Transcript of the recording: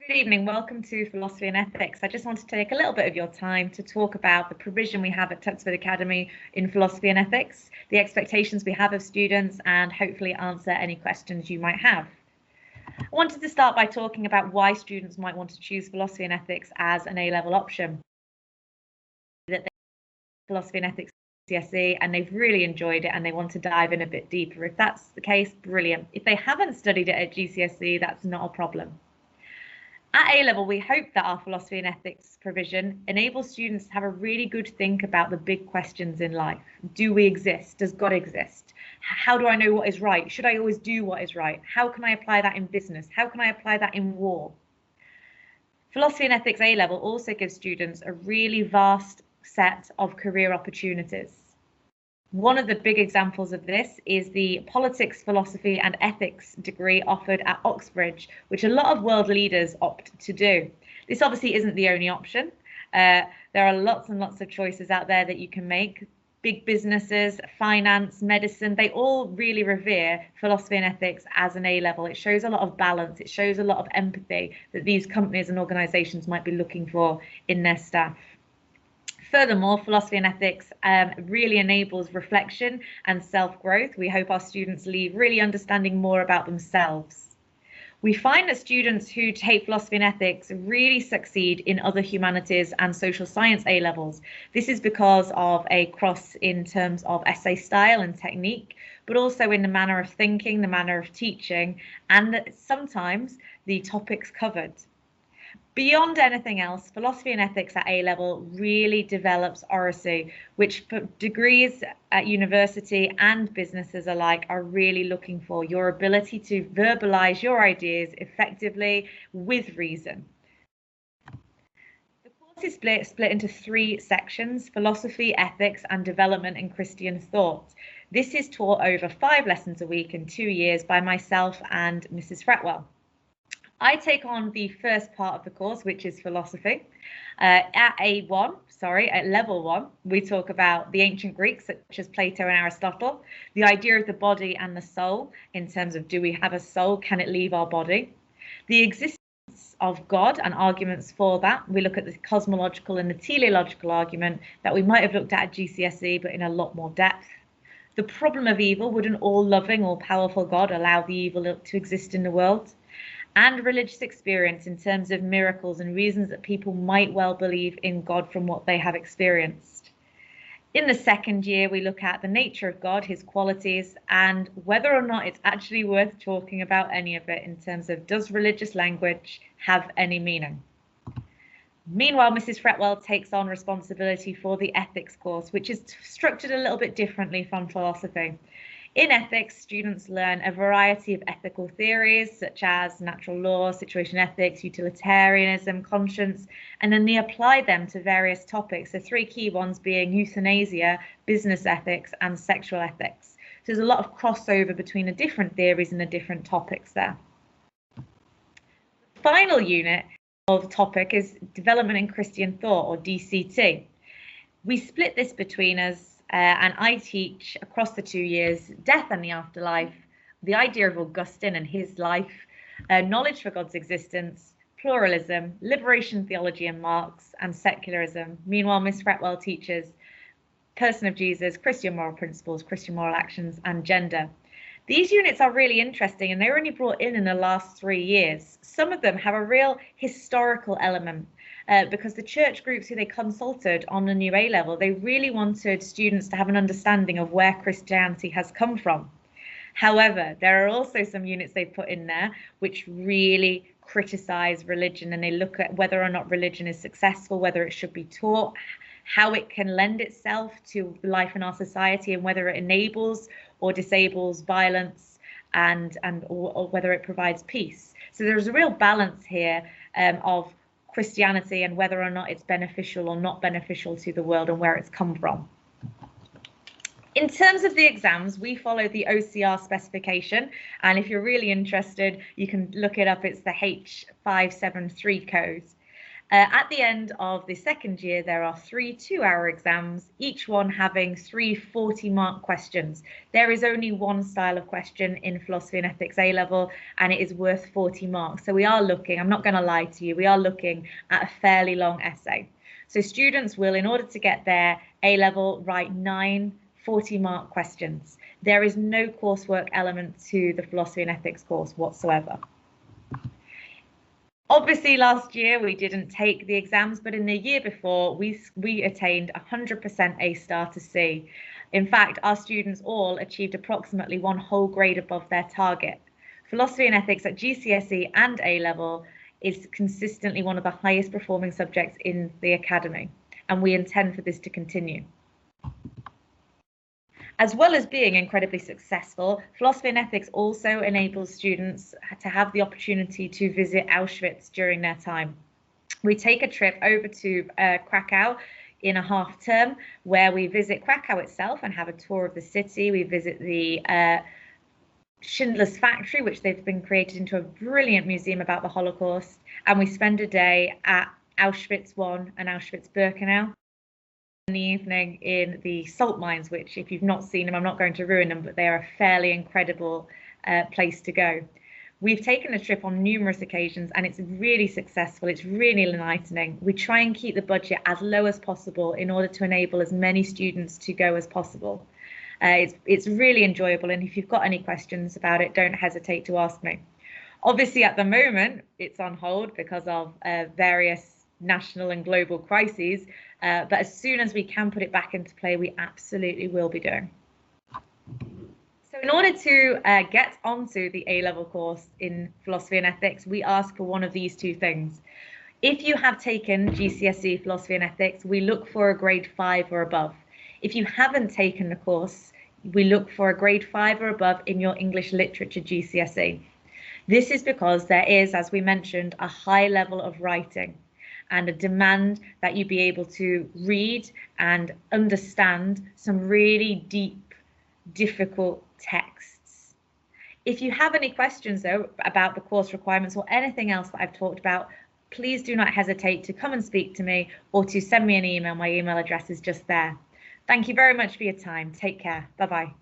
Good evening, welcome to Philosophy and Ethics. I just wanted to take a little bit of your time to talk about the provision we have at Tuxford Academy in Philosophy and Ethics, the expectations we have of students, and hopefully answer any questions you might have. I wanted to start by talking about why students might want to choose Philosophy and Ethics as an A-level option. That they Philosophy and Ethics GCSE and they've really enjoyed it and they want to dive in a bit deeper. If that's the case, brilliant. If they haven't studied it at GCSE, that's not a problem. At A-level, we hope that our philosophy and ethics provision enables students to have a really good think about the big questions in life. Do we exist? Does God exist? How do I know what is right? Should I always do what is right? How can I apply that in business? How can I apply that in war? Philosophy and ethics A-level also gives students a really vast set of career opportunities. One of the big examples of this is the Politics, Philosophy and Ethics degree offered at Oxbridge, which a lot of world leaders opt to do. This obviously isn't the only option. There are lots and lots of choices out there that you can make. Big businesses, finance, medicine, they all really revere philosophy and ethics as an A-level. It shows a lot of balance. It shows a lot of empathy that these companies and organisations might be looking for in their staff. Furthermore, philosophy and ethics really enables reflection and self-growth. We hope our students leave really understanding more about themselves. We find that students who take philosophy and ethics really succeed in other humanities and social science A-levels. This is because of a cross in terms of essay style and technique, but also in the manner of thinking, the manner of teaching, and sometimes the topics covered. Beyond anything else, philosophy and ethics at A-level really develops oracy, which for degrees at university and businesses alike are really looking for, your ability to verbalize your ideas effectively with reason. The course is split into 3 sections: philosophy, ethics, and development in Christian thought. This is taught over 5 lessons a week in 2 years by myself and Mrs. Fretwell. I take on the first part of the course, which is philosophy. At level 1, we talk about the ancient Greeks, such as Plato and Aristotle, the idea of the body and the soul, in terms of, do we have a soul? Can it leave our body? The existence of God and arguments for that. We look at the cosmological and the teleological argument that we might have looked at GCSE, but in a lot more depth. The problem of evil: would an all-loving, all-powerful God allow the evil to exist in the world? And religious experience in terms of miracles and reasons that people might well believe in God from what they have experienced. In the second year, we look at the nature of God, his qualities, and whether or not it's actually worth talking about any of it in terms of, does religious language have any meaning? Meanwhile, Mrs. Fretwell takes on responsibility for the ethics course, which is structured a little bit differently from philosophy. In ethics, students learn a variety of ethical theories, such as natural law, situation ethics, utilitarianism, conscience, and then they apply them to various topics, the 3 key ones being euthanasia, business ethics, and sexual ethics. So there's a lot of crossover between the different theories and the different topics there. The final unit of topic is Development in Christian Thought, or DCT. We split this between us. And I teach across the 2 years death and the afterlife, the idea of Augustine and his life, knowledge for God's existence, pluralism, liberation theology and Marx, and secularism. Meanwhile, Miss Fretwell teaches person of Jesus, Christian moral principles, Christian moral actions, and gender. These units are really interesting, and they were only brought in the last 3 years. Some of them have a real historical element. Because the church groups who they consulted on the new A-level, they really wanted students to have an understanding of where Christianity has come from. However, there are also some units they put in there which really criticize religion, and they look at whether or not religion is successful, whether it should be taught, how it can lend itself to life in our society, and whether it enables or disables violence, or whether it provides peace. So there's a real balance here of Christianity and whether or not it's beneficial or not beneficial to the world and where it's come from. In terms of the exams, we follow the OCR specification, and if you're really interested, you can look it up. It's the H573 code. At the end of the second year, there are 3 2-hour exams, each one having 3 40-mark questions. There is only one style of question in Philosophy and Ethics A-level, and it is worth 40 marks. So we are looking, I'm not going to lie to you, we are looking at a fairly long essay. So students will, in order to get their A-level, write 9 40-mark questions. There is no coursework element to the Philosophy and Ethics course whatsoever. Obviously, last year we didn't take the exams, but in the year before, we attained 100% A star to C. In fact, our students all achieved approximately 1 whole grade above their target. Philosophy and Ethics at GCSE and A level is consistently one of the highest performing subjects in the academy, and we intend for this to continue. As well as being incredibly successful, Philosophy and Ethics also enables students to have the opportunity to visit Auschwitz during their time. We take a trip over to Krakow in a half term, where we visit Krakow itself and have a tour of the city. We visit the Schindler's Factory, which they've been created into a brilliant museum about the Holocaust, and we spend a day at Auschwitz I and Auschwitz-Birkenau. In the evening in the salt mines, which if you've not seen them, I'm not going to ruin them, but they are a fairly incredible place to go. We've taken a trip on numerous occasions and it's really successful. It's really enlightening. We try and keep the budget as low as possible in order to enable as many students to go as possible. It's really enjoyable, and if you've got any questions about it, don't hesitate to ask me. Obviously, at the moment, it's on hold because of various national and global crises, but as soon as we can put it back into play, we absolutely will be doing. So in order to get onto the A-level course in Philosophy and Ethics, we ask for one of these 2 things. If you have taken GCSE Philosophy and Ethics, we look for a grade 5 or above. If you haven't taken the course, we look for a grade 5 or above in your English Literature GCSE. This is because there is, as we mentioned, a high level of writing and a demand that you be able to read and understand some really deep, difficult texts. If you have any questions, though, about the course requirements or anything else that I've talked about, please do not hesitate to come and speak to me or to send me an email. My email address is just there. Thank you very much for your time. Take care. Bye-bye.